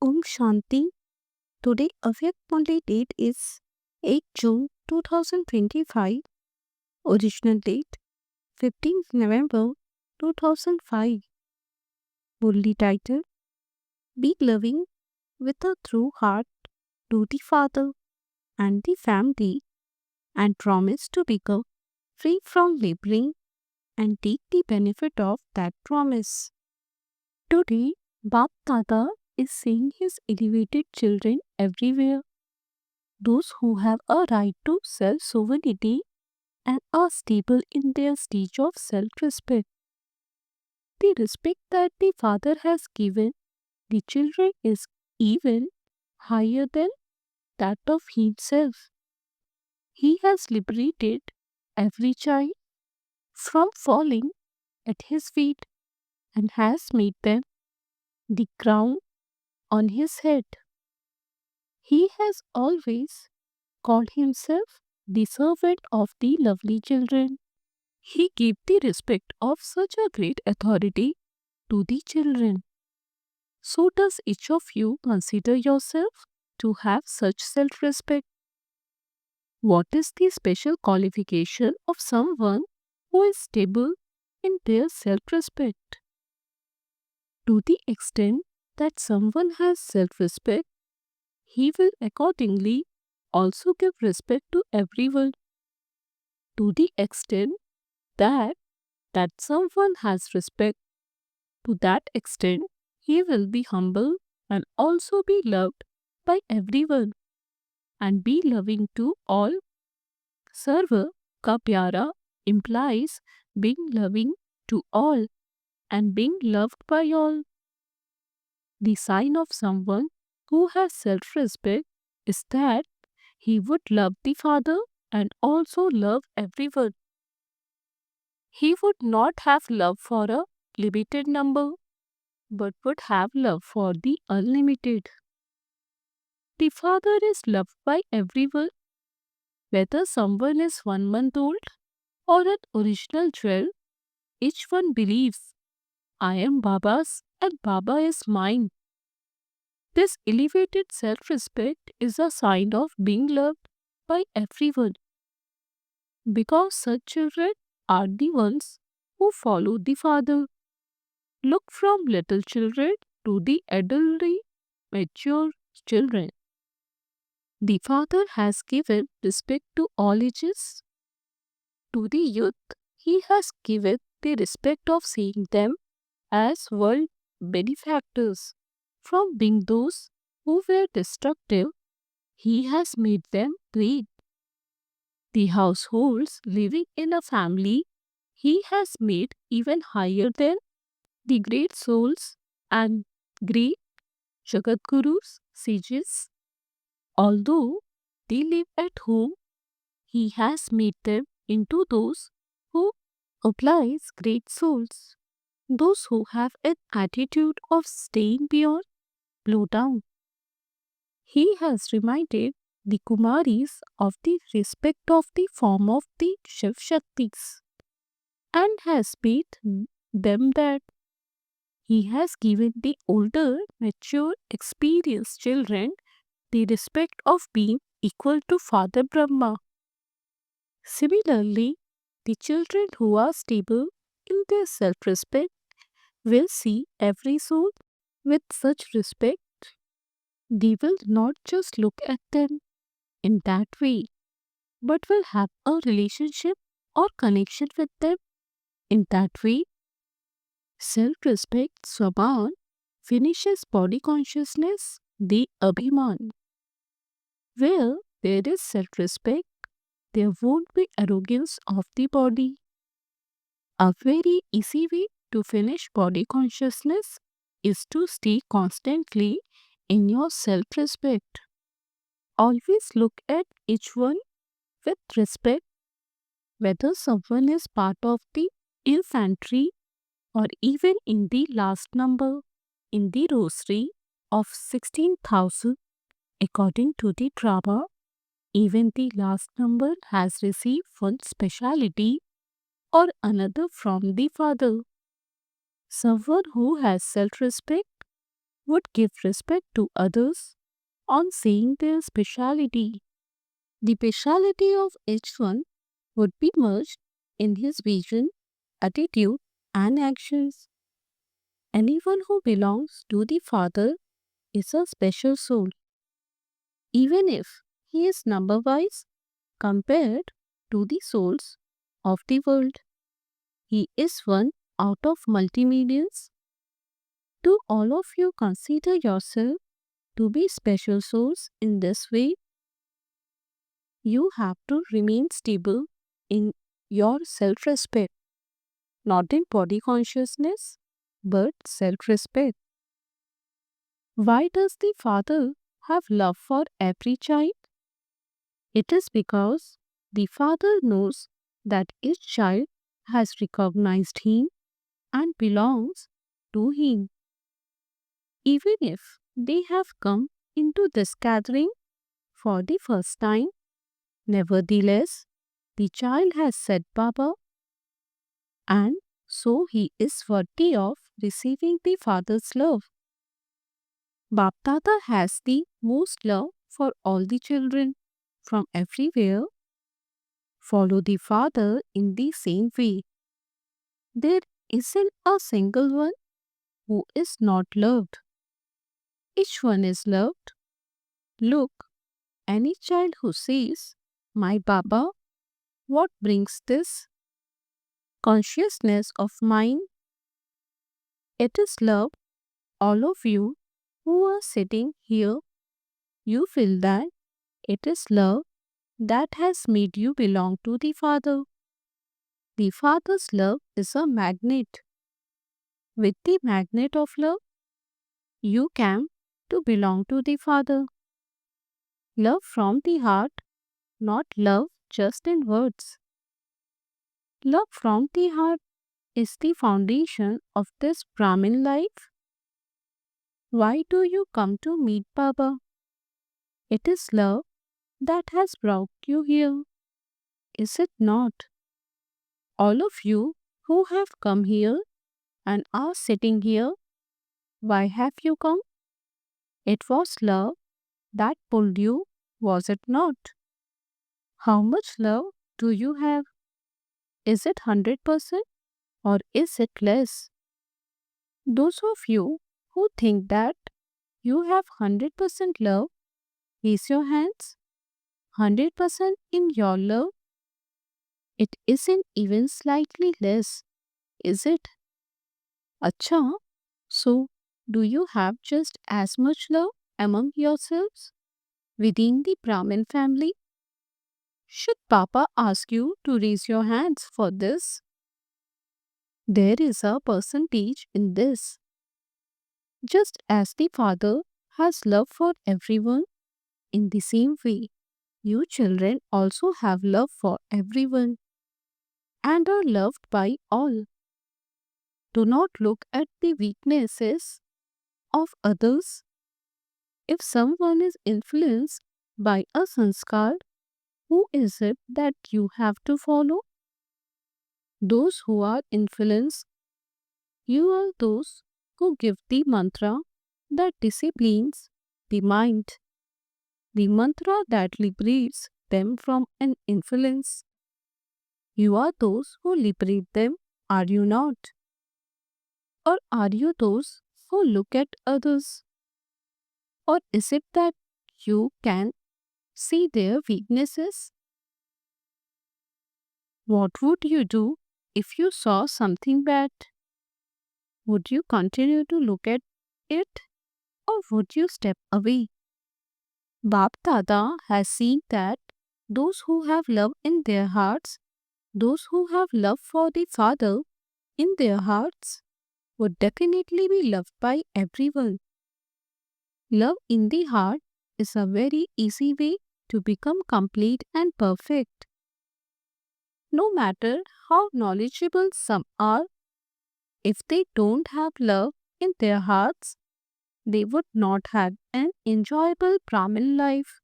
Om Shanti. Today, Avyak Monday date is 8 June 2025. Original date 15th November 2005. Worldly title Be loving with a true heart to the Father and the family and promise to become free from laboring and take the benefit of that promise. Today, Bap Dada is seeing his elevated children everywhere, those who have a right to self sovereignty and are stable in their stage of self respect. The respect that the Father has given the children is even higher than that of Himself. He has liberated every child from falling at His feet and has made them the crown on His head. He has always called Himself the servant of the lovely children. He gave the respect of such a great authority to the children. So does each of you consider yourself to have such self-respect? What is the special qualification of someone who is stable in their self-respect? To the extent that someone has self-respect, he will accordingly also give respect to everyone. To the extent that someone has respect, to that extent he will be humble and also be loved by everyone and be loving to all. Sarva ka pyara implies being loving to all and being loved by all. The sign of someone who has self respect is that he would love the Father and also love everyone. He would not have love for a limited number but would have love for the unlimited. The Father is loved by everyone, whether someone is 1 month old or an original jewel. Each one believes, I am Baba's and Baba is mine. This elevated self respect is a sign of being loved by everyone because such children are the ones who follow the Father. Look from little children to the elderly, mature children. The Father has given respect to all ages. To the youth, He has given the respect of seeing them as world benefactors. From being those who were destructive, He has made them great. The households living in a family He has made even higher than the great souls and great Jagatgurus, sages. Although they live at home, He has made them into those who applies great souls, those who have an attitude of staying beyond, blow down. He has reminded the Kumaris of the respect of the form of the Shiv Shaktis and has made them that he has given the older, mature, experienced children the respect of being equal to Father Brahma. Similarly, the children who are stable in their self respect will see every soul with such respect. They will not just look at them in that way, but will have a relationship or connection with them in that way. Self respect, Swabhan, finishes body consciousness, the Abhiman. Where there is self respect, there won't be arrogance of the body. A very easy way to finish body consciousness is to stay constantly in your self respect. Always look at each one with respect, whether someone is part of the infantry or even in the last number in the rosary of 16,000 according to the drama. Even the last number has received one speciality or another from the Father. Someone who has self respect would give respect to others on seeing their speciality. The speciality of each one would be merged in his vision, attitude, and actions. Anyone who belongs to the Father is a special soul, even if he is number wise compared to the souls of the world. He is one out of multi millions. Do all of you consider yourself to be special souls in this way? You have to remain stable in your self respect, not in body consciousness, but self respect. Why does the Father have love for every child? It is because the Father knows that each child has recognized Him and belongs to Him. Even if they have come into this gathering for the first time, nevertheless, the child has said Baba, and so he is worthy of receiving the Father's love. Bap Dada has the most love for all the children from everywhere. Follow the Father in the same way. There isn't a single one who is not loved. Each one is loved. Look, any child who says, My Baba, what brings this consciousness of mine? It is love. All of you who are sitting here, you feel that it is love that has made you belong to the Father. The Father's love is a magnet. With the magnet of love, you came to belong to the Father. Love from the heart, not love just in words. Love from the heart is the foundation of this Brahmin life. Why do you come to meet Baba? It is love that has brought you here, is it not? All of you who have come here and are sitting here, why have you come? It was love that pulled you, was it not? How much love do you have? Is it 100% or is it less? Those of you who think that you have 100% love, raise your hands. 100% in your love, it isn't even slightly less, is it? Acha, so do you have just as much love among yourselves within the Brahmin family? Should Papa ask you to raise your hands for this? There is a percentage in this. Just as the Father has love for everyone, in the same way, you children also have love for everyone and are loved by all. Do not look at the weaknesses of others. If someone is influenced by a sanskar, who is it that you have to follow? Those who are influenced, you are those who give the mantra that disciplines the mind, the mantra that liberates them from an influence. You are those who liberate them, are you not? Or are you those who look at others? Or is it that you can see their weaknesses? What would you do if you saw something bad? Would you continue to look at it or would you step away? Bap Dada has seen that those who have love in their hearts, those who have love for the Father in their hearts, would definitely be loved by everyone. Love in the heart is a very easy way to become complete and perfect. No matter how knowledgeable some are, if they don't have love in their hearts, they would not have an enjoyable Brahmin life.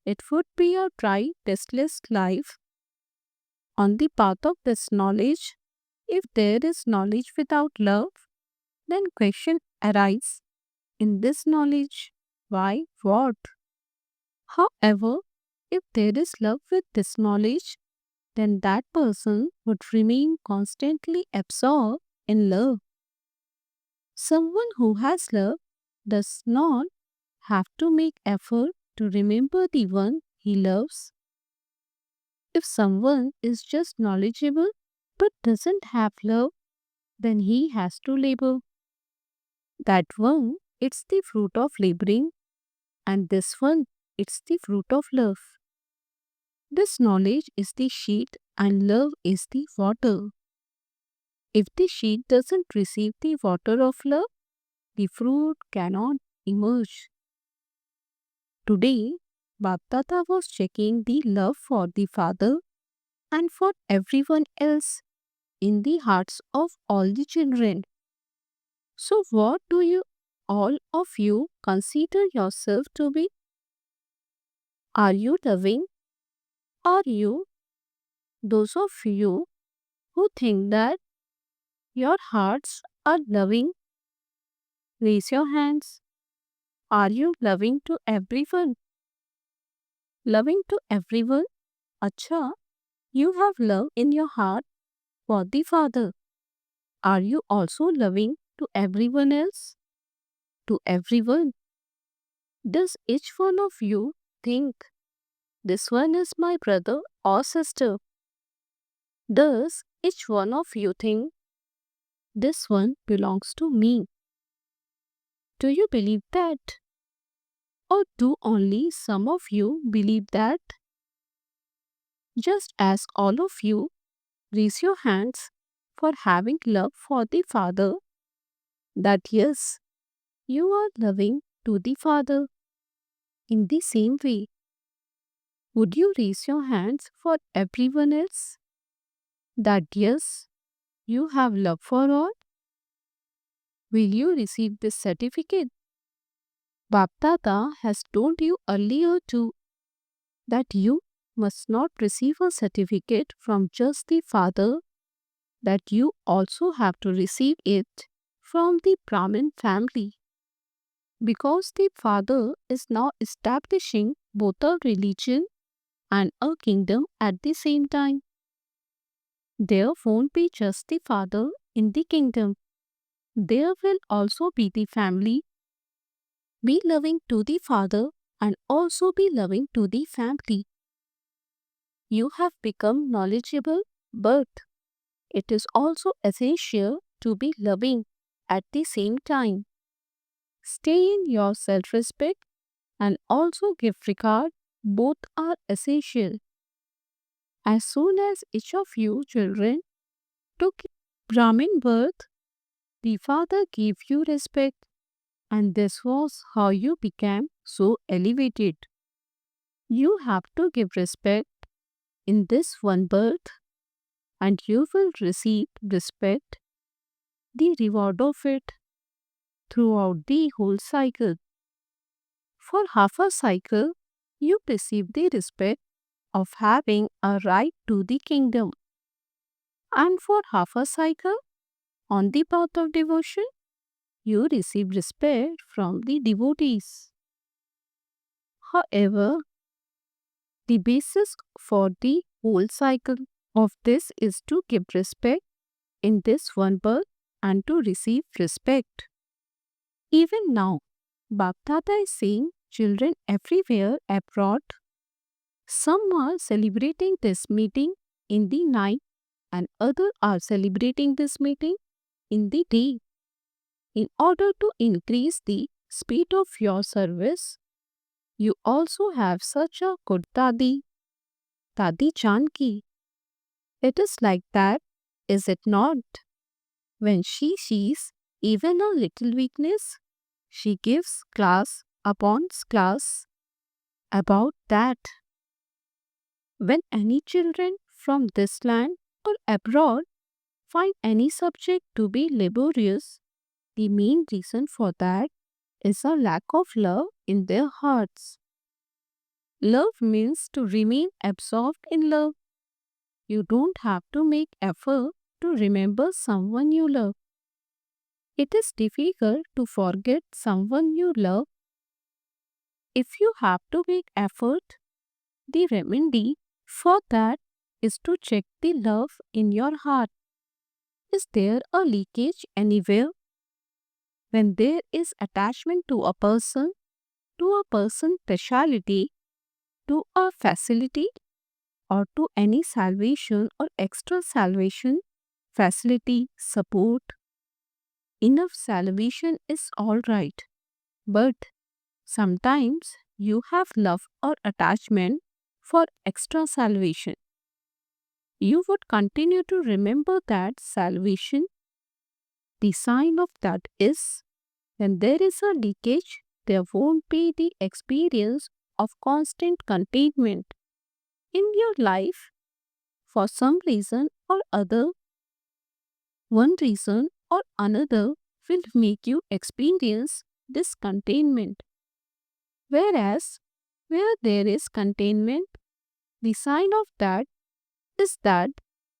It would be a dry, tasteless life. On the path of this knowledge, if there is knowledge without love, then question arises, in this knowledge. Why? What? However, if there is love with this knowledge, then that person would remain constantly absorbed in love. Someone who has love does not have to make effort to remember the one he loves. If someone is just knowledgeable but doesn't have love, then he has to labor. That one, it's the fruit of laboring, and this one, it's the fruit of love. This knowledge is the seed and love is the water. If the seed doesn't receive the water of love, the fruit cannot emerge. Today, Baptata was checking the love for the Father and for everyone else in the hearts of all the children. So, what do you all of you consider yourself to be? Are you loving? Are you those of you who think that your hearts are loving? Raise your hands. Are you loving to everyone? Loving to everyone? Acha, you have love in your heart for the Father. Are you also loving to everyone else? To everyone? Does each one of you think this one is my brother or sister? Does each one of you think this one belongs to me? Do you believe that? Or do only some of you believe that? Just ask all of you, raise your hands for having love for the Father, that yes, you are loving to the Father. In the same way, would you raise your hands for everyone else? That yes, you have love for all? Will you receive this certificate? Baptata has told you earlier too that you must not receive a certificate from just the Father, that you also have to receive it from the Brahmin family. Because the Father is now establishing both a religion and a kingdom at the same time. There won't be just the Father in the kingdom. There will also be the family. Be loving to the Father and also be loving to the family. You have become knowledgeable, but it is also essential to be loving at the same time. Stay in your self respect and also give regard. Both are essential. As soon as each of you children took Brahmin birth, the Father gave you respect, and this was how you became so elevated. You have to give respect in this one birth, and you will receive respect, the reward of it, throughout the whole cycle. For half a cycle, you receive the respect of having a right to the kingdom, and for half a cycle, on the path of devotion, you receive respect from the devotees. However, the basis for the whole cycle of this is to give respect in this one birth and to receive respect. Even now, Baptata is saying children everywhere abroad, some are celebrating this meeting in the night and others are celebrating this meeting in the day. In order to increase the speed of your service, you also have such a good Dadi, Dadi Janki. It is like that, is it not? When she sees even a little weakness, she gives class upon class about that. When any children from this land or abroad find any subject to be laborious, the main reason for that is a lack of love in their hearts. Love means to remain absorbed in love. You don't have to make effort to remember someone you love. It is difficult to forget someone you love. If you have to make effort, the remedy for that is to check the love in your heart. Is there a leakage anywhere? When there is attachment to a person's speciality, to a facility, or to any salvation or extra salvation, facility, support, enough salvation is all right. But sometimes you have love or attachment for extra salvation. You would continue to remember that salvation. The sign of that is when there is a leakage, there won't be the experience of constant containment in your life for some reason or other. One reason or another will make you experience discontainment. Whereas, where there is containment, the sign of that is that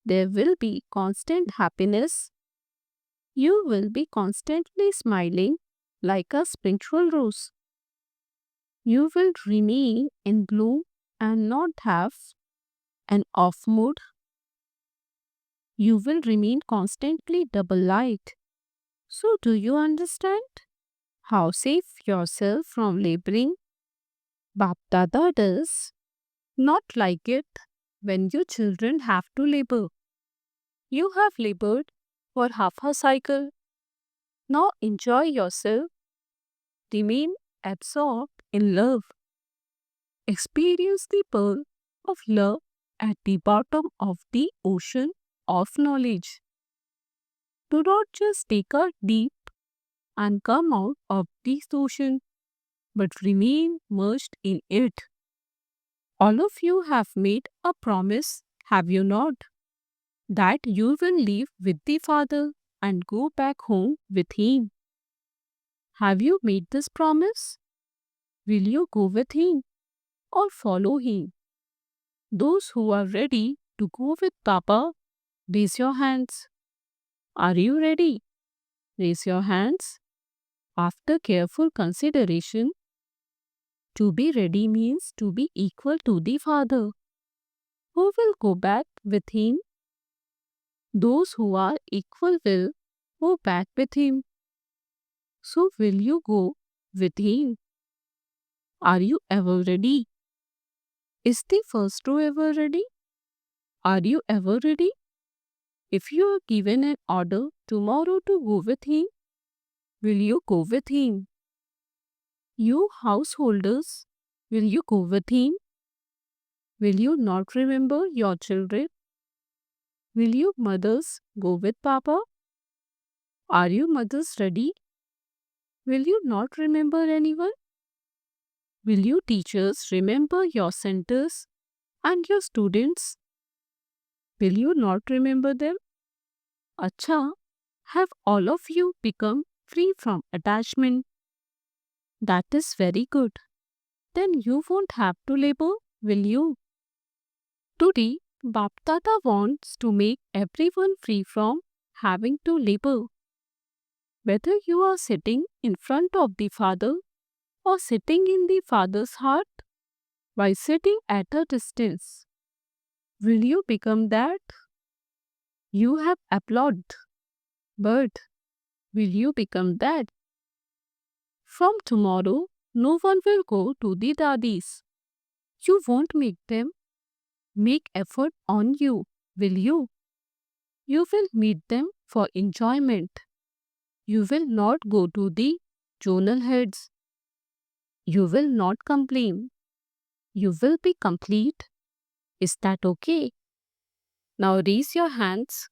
there will be constant happiness. You will be constantly smiling like a spiritual rose. You will remain in bloom and not have an off mood. You will remain constantly double light. So, do you understand how save yourself from laboring? Bap Dada does not like it when your children have to labor. You have labored for half a cycle. Now enjoy yourself. Remain absorbed in love. Experience the pearl of love at the bottom of the ocean of knowledge. Do not just take a deep and come out of this ocean, but remain merged in it. All of you have made a promise, have you not? That you will live with the Father and go back home with Him. Have you made this promise? Will you go with Him or follow Him? Those who are ready to go with Papa, raise your hands. Are you ready? Raise your hands. After careful consideration, to be ready means to be equal to the Father. Who will go back with Him? Those who are equal will go back with Him. So will you go with Him? Are you ever ready? Is the first row ever ready? Are you ever ready? If you are given an order tomorrow to go with Him, will you go with Him? You householders, will you go with Him? Will you not remember your children? Will you mothers go with Papa? Are you mothers ready? Will you not remember anyone? Will you teachers remember your centers and your students? Will you not remember them? Acha, have all of you become free from attachment? That is very good. Then you won't have to labor, will you? Today, Baptata wants to make everyone free from having to labor. Whether you are sitting in front of the Father or sitting in the Father's heart by sitting at a distance, will you become that? You have applauded, but will you become that? From tomorrow, no one will go to the daddies. You won't make them make effort on you, will you? You will meet them for enjoyment. You will not go to the journal heads. You will not complain. You will be complete. Is that okay? Now raise your hands.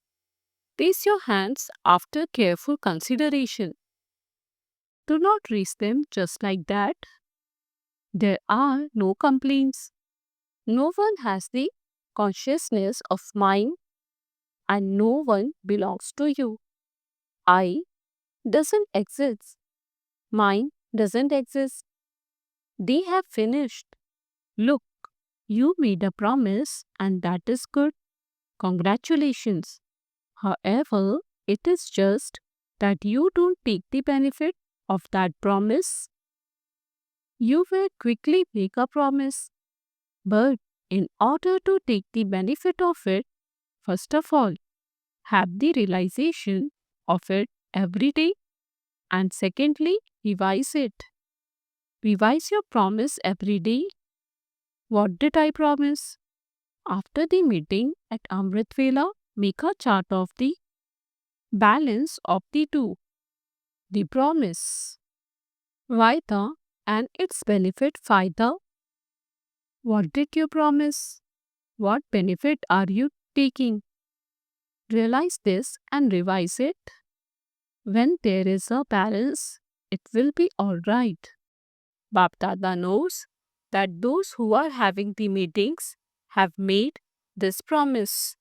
Raise your hands after careful consideration. Do not raise them just like that. There are no complaints. No one has the consciousness of mine and no one belongs to you. I doesn't exist. Mine doesn't exist. They have finished. Look, you made a promise and that is good. Congratulations. However, it is just that you don't take the benefit of that promise, you will quickly make a promise. But in order to take the benefit of it, first of all, have the realization of it every day, and secondly, revise it. Revise your promise every day. What did I promise? After the meeting at Amrit Vela, make a chart of the balance of the two. The promise, Vaida, and its benefit, Faida. What did you promise? What benefit are you taking? Realize this and revise it. When there is a balance, it will be alright. Bap Dada knows that those who are having the meetings have made this promise.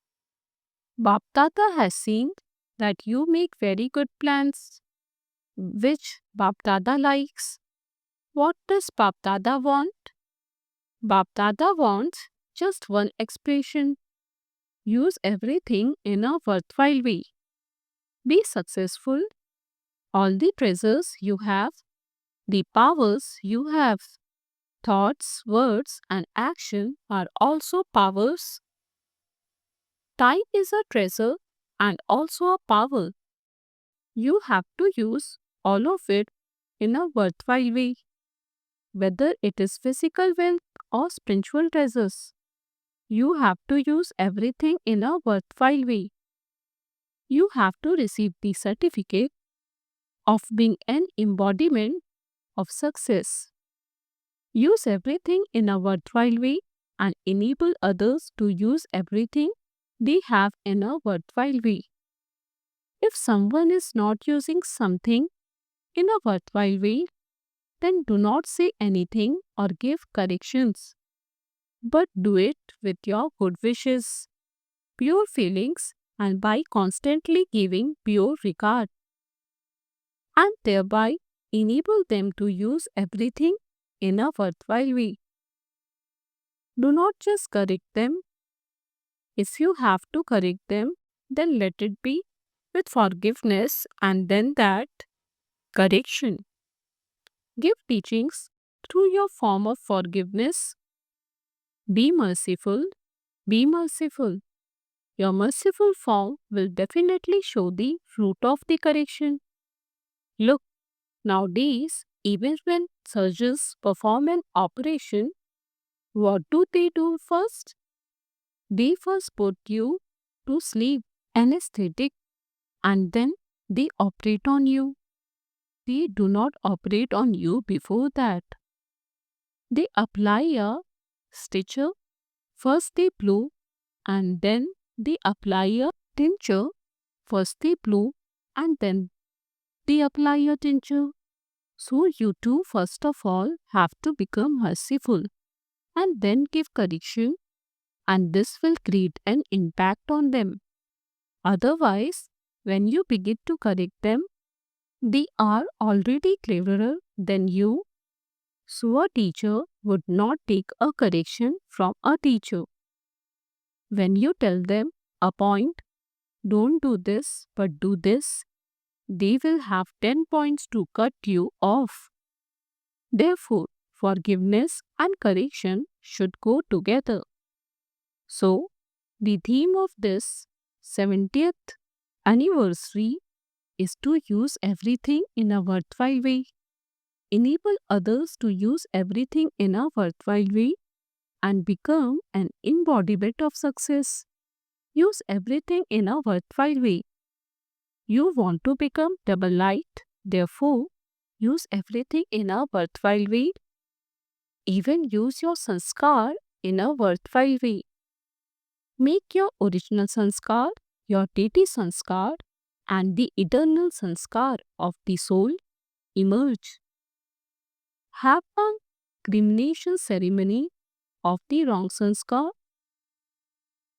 Bap Dada has seen that you make very good plans, which Bap Dada likes. What does Bap Dada want? Bap Dada wants just one expression. Use everything in a worthwhile way. Be successful. All the treasures you have, the powers you have, thoughts, words, and action are also powers. Time is a treasure and also a power. You have to use all of it in a worthwhile way, whether it is physical wealth or spiritual treasures. You have to use everything in a worthwhile way. You have to receive the certificate of being an embodiment of success. Use everything in a worthwhile way and enable others to use everything they have in a worthwhile way. If someone is not using something in a worthwhile way, then do not say anything or give corrections, but do it with your good wishes, pure feelings, and by constantly giving pure regard, and thereby enable them to use everything in a worthwhile way. Do not just correct them. If you have to correct them, then let it be with forgiveness and then that correction. Give teachings through your form of forgiveness. Be merciful. Be merciful. Your merciful form will definitely show the fruit of the correction. Look, nowadays, even when surgeons perform an operation, what do first? They first put you to sleep, anesthetic, and then they operate on you. They do not operate on you before that. They apply a stitcher. First they blow and then they apply a tincture. First they blow and then they apply a tincture. So you too first of all have to become merciful and then give correction, and this will create an impact on them. Otherwise, when you begin to correct them, they are already cleverer than you. So a teacher would not take a correction from a teacher. When you tell them a point, don't do this but do this, they will have 10 points to cut you off. Therefore, forgiveness and correction should go together. So, the theme of this 70th anniversary is to use everything in a worthwhile way. Enable others to use everything in a worthwhile way and become an embodiment of success. Use everything in a worthwhile way. You want to become double light, therefore, use everything in a worthwhile way. Even use your sanskar in a worthwhile way. Make your original sanskar, your deity sanskar, and the eternal sanskar of the soul emerge. Have a cremation ceremony of the wrong sanskar.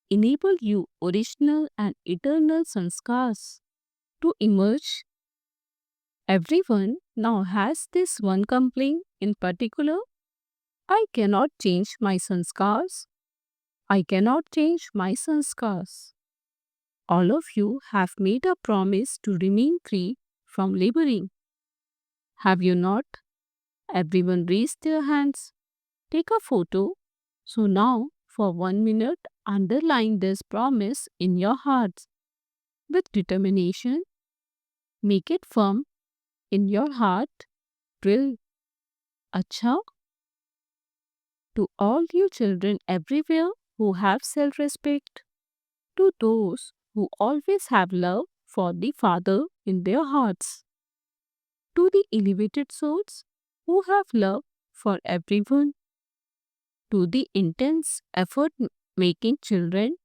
Enable you original and eternal sanskars to emerge. Everyone now has this one complaint in particular. I cannot change my sanskars. I cannot change my sanskars. All of you have made a promise to remain free from laboring. Have you not? Everyone raised their hands. Take a photo. So now, for 1 minute, underline this promise in your hearts with determination. Make it firm in your heart. Drill. Acha. To all you children everywhere who have self respect, to those who always have love for the Father in their hearts, to the elevated souls who have love for everyone, to the intense effort making children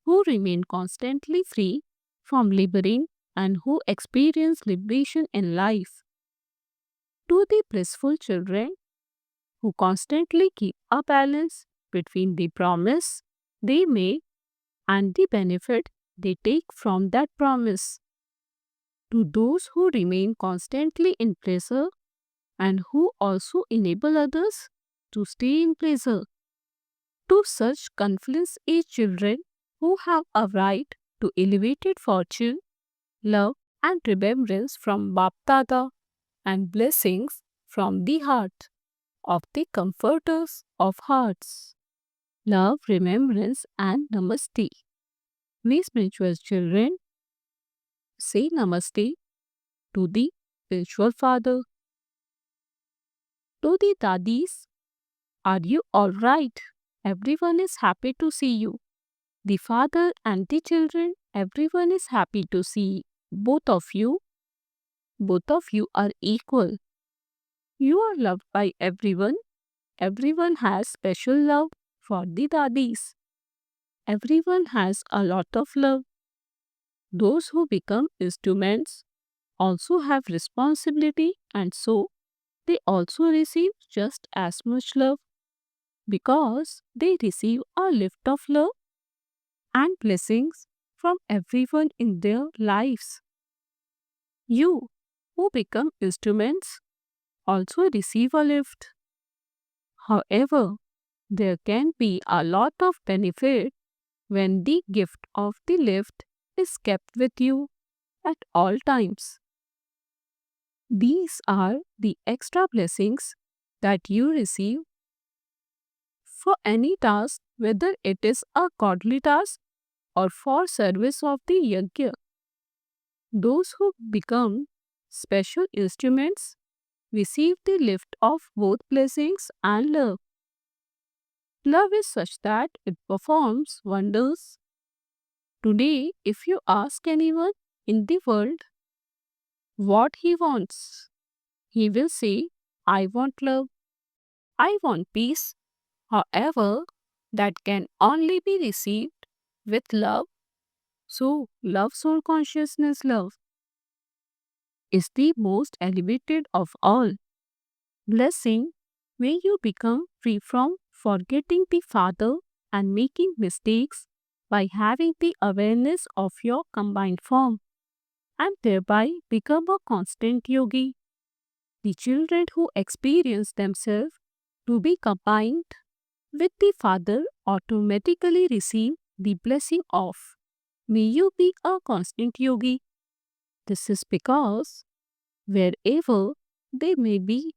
who remain constantly free from laboring and who experience liberation in life, to the blissful children who constantly keep a balance between the promise they make and the benefit they take from that promise, to those who remain constantly in pleasure and who also enable others to stay in pleasure, to such confluence age children who have a right to elevated fortune, love, and remembrance from Bap Dada and blessings from the heart of the comforters of hearts. Love, remembrance, and namaste. We spiritual children say namaste to the spiritual father. To the dadis, are you all right? Everyone is happy to see you. The father and the children, everyone is happy to see both of you. Both of you are equal. You are loved by everyone. Everyone has special love for the dadis. Everyone has a lot of love. Those who become instruments also have responsibility, and so they also receive just as much love because they receive a lift of love and blessings from everyone in their lives. You who become instruments also receive a lift. However, there can be a lot of benefit when the gift of the lift is kept with you at all times. These are the extra blessings that you receive for any task, whether it is a godly task or for service of the yajna. Those who become special instruments receive the lift of both blessings and love. Love is such that it performs wonders. Today, if you ask anyone in the world what he wants, he will say, I want love, I want peace. However, that can only be received with love. So, love soul consciousness love is the most elevated of all. Blessing may you become free from forgetting the Father and making mistakes by having the awareness of your combined form and thereby become a constant yogi. The children who experience themselves to be combined with the Father automatically receive the blessing of may you be a constant yogi. This is because wherever they may be,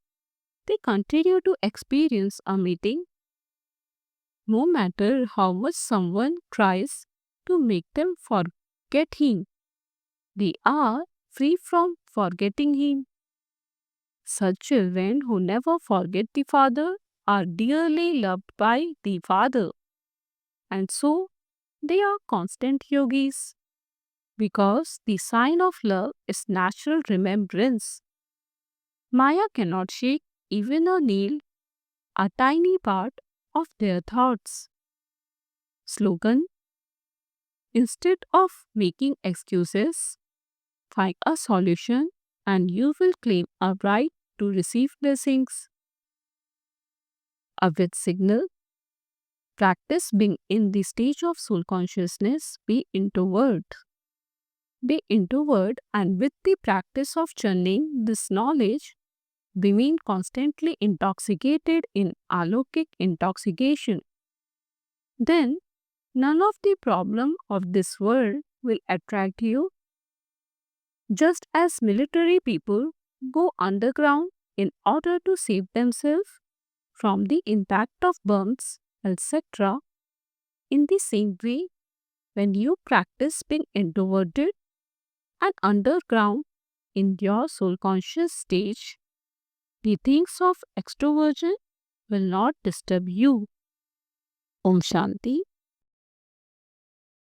they continue to experience a meeting no matter how much someone tries to make them forget him. They are free from forgetting him. Such children who never forget the Father are dearly loved by the Father, and so they are constant yogis because the sign of love is natural remembrance. Maya cannot shake even a nail, a tiny part of their thoughts. Slogan: instead of making excuses, find a solution and you will claim a right to receive blessings. A with signal: practice being in the stage of soul consciousness, be introvert. Be introvert, and with the practice of churning this knowledge, remain constantly intoxicated in alokik intoxication. Then none of the problem of this world will attract you. Just as military people go underground in order to save themselves from the impact of bombs, etc., in the same way, when you practice being introverted and underground in your soul conscious stage, the things of extroversion will not disturb you. Om Shanti.